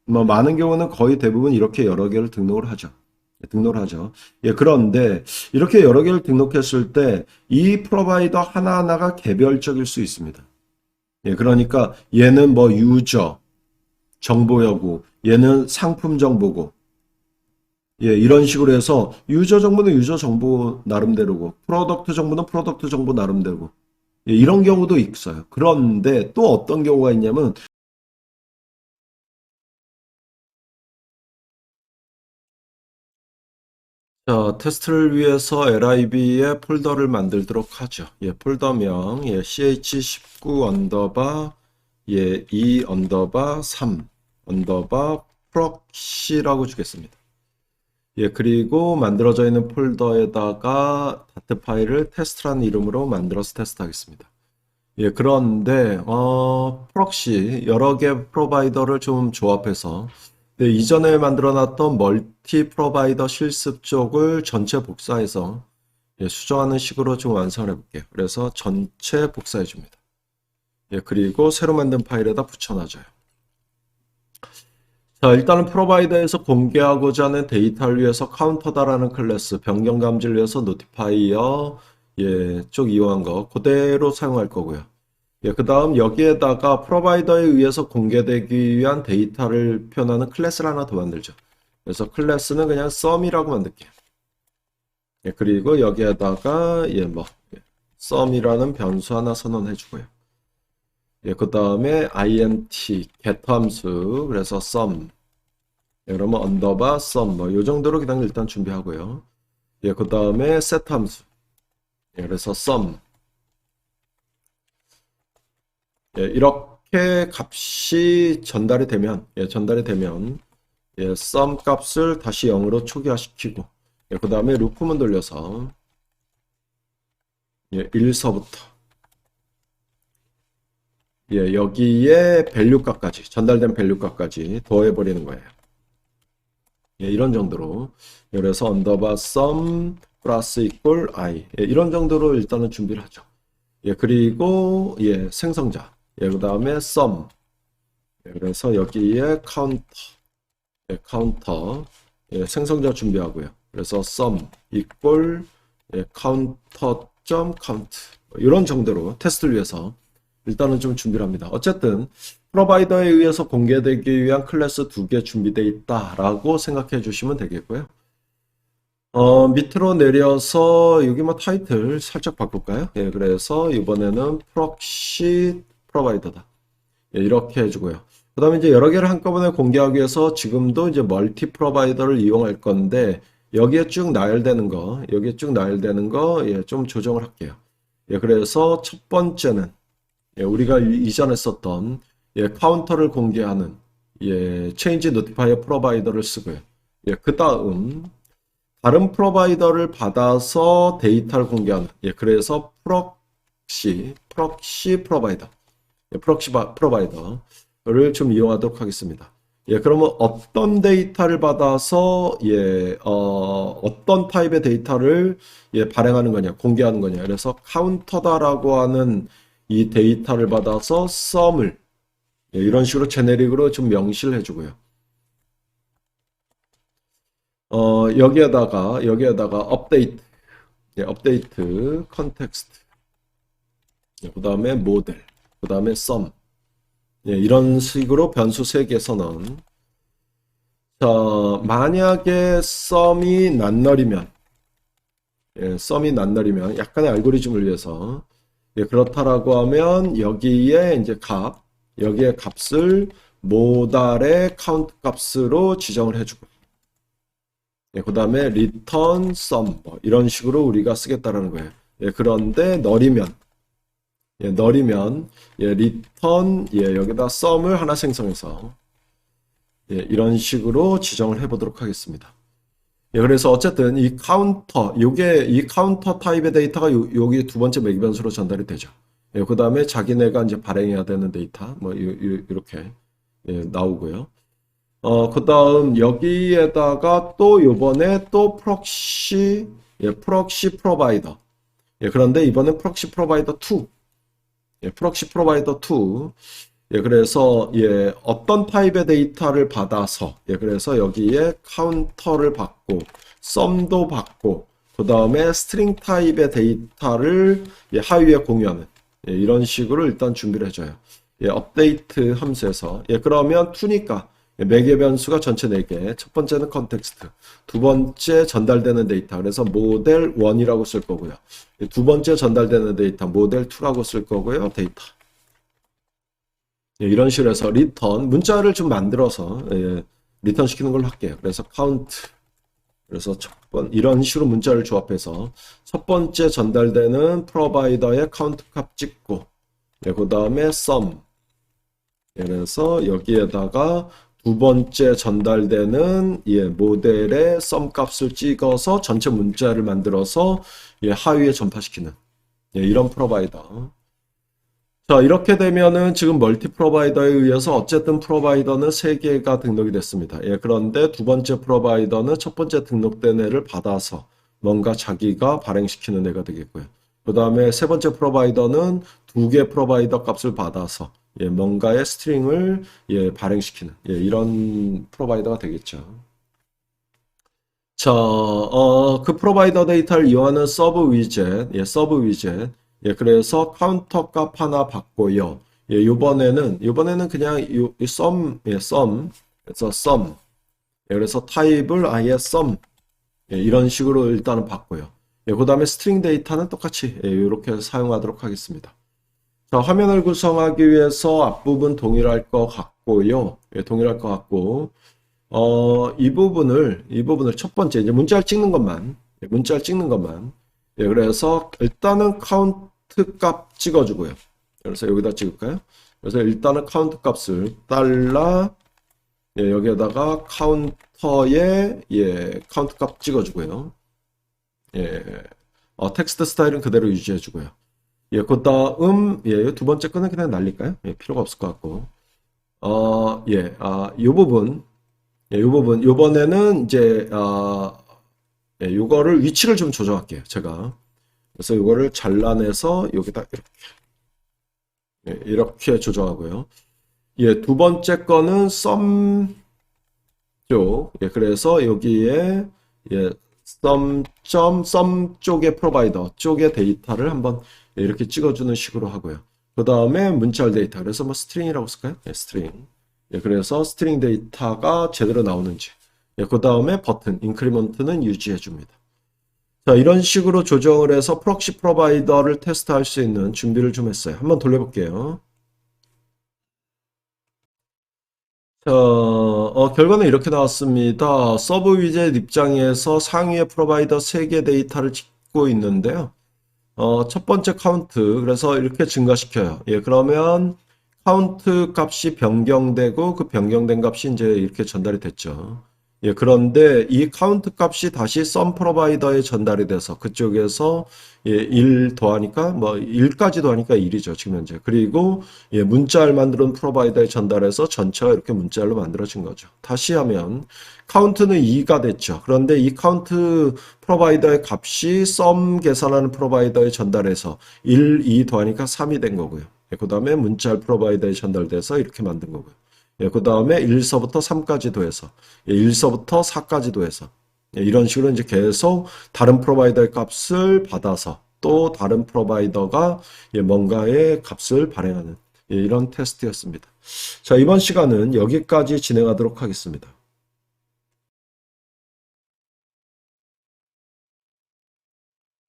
뭐 많은 경우는 거의 대부분 이렇게 여러 개를 등록을 하죠. 등록을 하죠. 예, 그런데 이렇게 여러 개를 등록했을 때 이 프로바이더 하나하나가 개별적일 수 있습니다. 예, 그러니까 얘는 뭐 유저 정보여고, 얘는 상품 정보고, 예, 이런 식으로 해서 유저 정보는 유저 정보 나름대로고, 프로덕트 정보는 프로덕트 정보 나름대로고, 예, 이런 경우도 있어요. 그런데 또 어떤 경우가 있냐면, 자, 테스트를 위해서 lib에 폴더를 만들도록 하죠. 예, 폴더명, 예, ch19 언더바, 예, 2 언더바 3 언더바 proxy라고 주겠습니다. 예, 그리고 만들어져 있는 폴더에다가 다트 파일을 테스트라는 이름으로 만들어서 테스트하겠습니다. 예, 그런데 프록시 여러 개 프로바이더를 좀 조합해서 네, 이전에 만들어 놨던 멀티 프로바이더 실습 쪽을 전체 복사해서 예, 수정하는 식으로 좀 완성을 해볼게요. 그래서 전체 복사해 줍니다. 예, 그리고 새로 만든 파일에다 붙여놔줘요. 자, 일단은 프로바이더에서 공개하고자 하는 데이터를 위해서 카운터다라는 클래스, 변경 감지를 위해서 노티파이어, 예, 쪽 이용한 거 그대로 사용할 거고요. 예, 그 다음 여기에다가 프로바이더에 의해서 공개되기 위한 데이터를 표현하는 클래스를 하나 더 만들죠. 그래서 클래스는 그냥 sum이라고 만들게요. 예, 그리고 여기에다가 예, 뭐 sum이라는 변수 하나 선언해 주고요. 예, 그 다음에 int get 함수 그래서 sum 예, 그러면 언더바 sum 뭐요 정도로 그냥 일단 준비하고요. 예, 그 다음에 set 함수 예, 그래서 sum 예, 이렇게 값이 전달이 되면 예, sum 값을 다시 0으로 초기화시키고 예, 그 다음에 루프문 돌려서 예, 1서부터 예, 여기에 밸류 값까지 전달된 밸류 값까지 더해버리는 거예요. 예, 이런 정도로 그래서 언더바 sum 플러스 이퀄 i 예, 이런 정도로 일단은 준비를 하죠. 예, 그리고 예, 생성자 예, 그 다음에 sum 예, 그래서 여기에 카운터 예, 카운터 예, 생성자 준비하고요. 그래서 sum 이퀄 예, 카운터 점 카운트 이런 정도로 테스트를 위해서 일단은 좀 준비를 합니다. 어쨌든 프로바이더에 의해서 공개되기 위한 클래스 두 개 준비되어 있다라고 생각해 주시면 되겠고요. 밑으로 내려서 여기 뭐 타이틀 살짝 바꿀까요? 예, 그래서 이번에는 프록시 프로바이더다. 예, 이렇게 해주고요. 그 다음에 이제 여러 개를 한꺼번에 공개하기 위해서 지금도 이제 멀티 프로바이더를 이용할 건데 여기에 쭉 나열되는 거, 여기에 쭉 나열되는 거, 예, 좀 조정을 할게요. 예, 그래서 첫 번째는 예, 우리가 이전에 썼던 예, 카운터를 공개하는 예, change notifier 프로바이더를 쓰고요. 예, 그 다음 다른 프로바이더를 받아서 데이터를 공개하는 예, 그래서 프록시 프로바이더 예, 프록시 프로바이더를 좀 이용하도록 하겠습니다. 예, 그러면 어떤 데이터를 받아서 예, 어떤 타입의 데이터를 예, 발행하는 거냐, 공개하는 거냐. 그래서 카운터다라고 하는 이 데이터를 받아서 썸을 예, 이런 식으로 제네릭으로 좀 명시를 해주고요. 여기에다가 업데이트, 예, 업데이트 컨텍스트, 예, 그 다음에 모델, 그 다음에 썸, 예, 이런 식으로 변수 3개 선언. 자, 만약에 썸이 낱날이면, 예, 썸이 낱날이면 약간의 알고리즘을 위해서 예, 그렇다라고 하면 여기에 이제 여기에 값을 모달의 카운트 값으로 지정을 해주고 예, 그 다음에 return sum 뭐 이런 식으로 우리가 쓰겠다라는 거예요. 예, 그런데 널이면 예, return 예, 여기다 sum을 하나 생성해서 예, 이런 식으로 지정을 해보도록 하겠습니다. 예, 그래서 어쨌든 이 카운터, 이 카운터 타입의 데이터가 여기 두 번째 매기 변수로 전달이 되죠. 예, 그 다음에 자기네가 이제 발행해야 되는 데이터, 뭐, 이렇게, 예, 나오고요. 그 다음 여기에다가 또 요번에 또 예, 프록시 프로바이더. 예, 그런데 이번엔 프록시 프로바이더 2. 예, 프록시 프로바이더 2. 예, 그래서, 예, 어떤 타입의 데이터를 받아서, 예, 그래서 여기에 카운터를 받고, 썸도 받고, 그 다음에 스트링 타입의 데이터를 예, 하위에 공유하는, 예, 이런 식으로 일단 준비를 해줘요. 예, 업데이트 함수에서. 예, 그러면 2니까, 예, 매개 변수가 전체 4개. 첫 번째는 컨텍스트. 두 번째 전달되는 데이터. 그래서 모델 1이라고 쓸 거고요. 예, 두 번째 전달되는 데이터, 모델 2라고 쓸 거고요. 데이터. 예, 이런 식으로 해서 리턴 문자를 좀 만들어서 예, 리턴 시키는 걸로 할게요. 그래서 카운트 그래서 이런 식으로 문자를 조합해서 첫 번째 전달되는 프로바이더의 카운트 값 찍고 예, 그 다음에 sum 그래서 여기에다가 두 번째 전달되는 예, 모델의 sum 값을 찍어서 전체 문자를 만들어서 예, 하위에 전파시키는 예, 이런 프로바이더. 자, 이렇게 되면은 지금 멀티 프로바이더에 의해서 어쨌든 프로바이더는 3개가 등록이 됐습니다. 예, 그런데 두 번째 프로바이더는 첫 번째 등록된 애를 받아서 뭔가 자기가 발행시키는 애가 되겠고요. 그 다음에 세 번째 프로바이더는 2개 프로바이더 값을 받아서 예, 뭔가의 스트링을 예, 발행시키는 예, 이런 프로바이더가 되겠죠. 자, 그 프로바이더 데이터를 이용하는 서브 위젯, 예, 서브 위젯. 예, 그래서 카운터 값 하나 받고요. 예, 요번에는 그냥 이 sum, 예, sum. 그래서 sum. 예, 그래서 타입을 아예 sum. 예, 이런 식으로 일단은 받고요. 예, 그 다음에 스트링 데이터는 똑같이 예, 이렇게 사용하도록 하겠습니다. 자, 화면을 구성하기 위해서 앞부분 동일할 것 같고요. 예, 동일할 것 같고. 이 부분을 첫 번째, 이제 문자를 찍는 것만, 예, 문자를 찍는 것만. 예, 그래서 일단은 카운트 값 찍어주고요. 그래서 여기다 찍을까요? 그래서 일단은 카운트 값을 달러, 예, 여기에다가 카운터에, 예, 카운트 값 찍어주고요. 예, 텍스트 스타일은 그대로 유지해주고요. 예, 그 다음, 예, 두 번째 거는 그냥 날릴까요? 예, 필요가 없을 것 같고. 요 부분, 요번에는 이제, 예, 요거를 위치를 좀 조정할게요, 제가. 그래서 요거를 잘라내서 여기다 이렇게, 예, 이렇게 조정하고요. 예, 두 번째 거는 썸 쪽, 예, 그래서 여기에, 예, 썸 쪽의 프로바이더 쪽의 데이터를 한번 예, 이렇게 찍어주는 식으로 하고요. 그 다음에 문자열 데이터, 그래서 뭐 스트링이라고 쓸까요? 예, 스트링. 예, 그래서 스트링 데이터가 제대로 나오는지. 예, 그 다음에 버튼, 인크리먼트는 유지해 줍니다. 자, 이런 식으로 조정을 해서 프록시 프로바이더를 테스트할 수 있는 준비를 좀 했어요. 한번 돌려볼게요. 자, 결과는 이렇게 나왔습니다. 서브 위젯 입장에서 상위의 프로바이더 3개 데이터를 찍고 있는데요. 첫 번째 카운트, 그래서 이렇게 증가시켜요. 예, 그러면 카운트 값이 변경되고 그 변경된 값이 이제 이렇게 전달이 됐죠. 예, 그런데 이 카운트 값이 다시 썸 프로바이더에 전달이 돼서 그쪽에서 예, 1 더하니까 뭐 1까지 더하니까 1이죠, 지금 현재. 그리고 예, 문자를 만드는 프로바이더에 전달해서 전체가 이렇게 문자로 만들어진 거죠. 다시 하면 카운트는 2가 됐죠. 그런데 이 카운트 프로바이더의 값이 썸 계산하는 프로바이더에 전달해서 1, 2 더하니까 3이 된 거고요. 예, 그 다음에 문자열 프로바이더에 전달돼서 이렇게 만든 거고요. 예, 그 다음에 1서부터 3까지 더해서 예, 1서부터 4까지 더해서 예, 이런 식으로 이제 계속 다른 프로바이더의 값을 받아서 또 다른 프로바이더가 예, 뭔가의 값을 발행하는 예, 이런 테스트였습니다. 자, 이번 시간은 여기까지 진행하도록 하겠습니다.